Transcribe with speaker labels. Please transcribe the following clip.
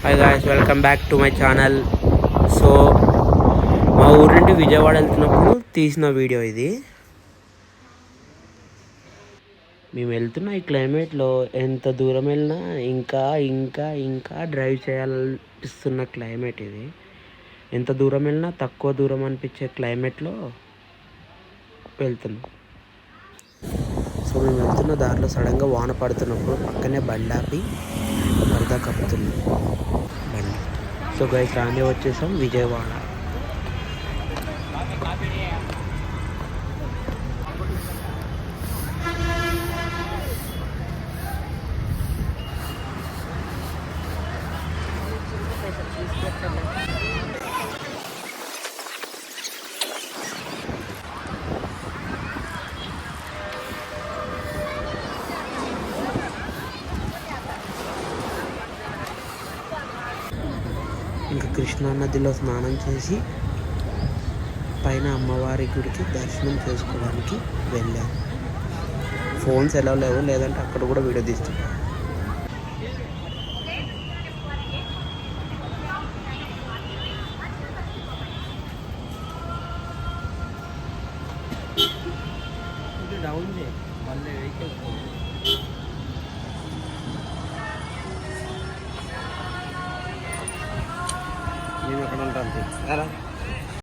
Speaker 1: Hi guys, welcome back to my channel. So మా ఊరి నుండి విజయవాడ వెళ్తున్నప్పుడు తీసిన వీడియో ఇది. మేము వెళ్తున్న ఈ క్లైమేట్లో ఎంత దూరం వెళ్ళినా ఇంకా ఇంకా ఇంకా డ్రైవ్ చేయాలనిపిస్తున్న క్లైమేట్ ఇది. ఎంత దూరం వెళ్ళినా తక్కువ దూరం అనిపించే క్లైమేట్లో వెళ్తున్నాం. సో మేము వెళ్తున్న దారిలో సడన్గా వాన పడుతున్నప్పుడు పక్కనే బండి ఆపి పరదా కప్పుతుంది బండి. సో గైస్, రానే వచ్చేసాం విజయవాడ. ఇంకా కృష్ణానదిలో స్నానం చేసి పైన అమ్మవారి గుడికి దర్శనం చేసుకోవడానికి వెళ్ళాం. ఫోన్స్ ఎలా లేవు, లేదంటే అక్కడ కూడా వీడియో తీస్తాం. డౌన్ మళ్ళీ వెహికల్ నేను ఎక్కడ ఉంటాను.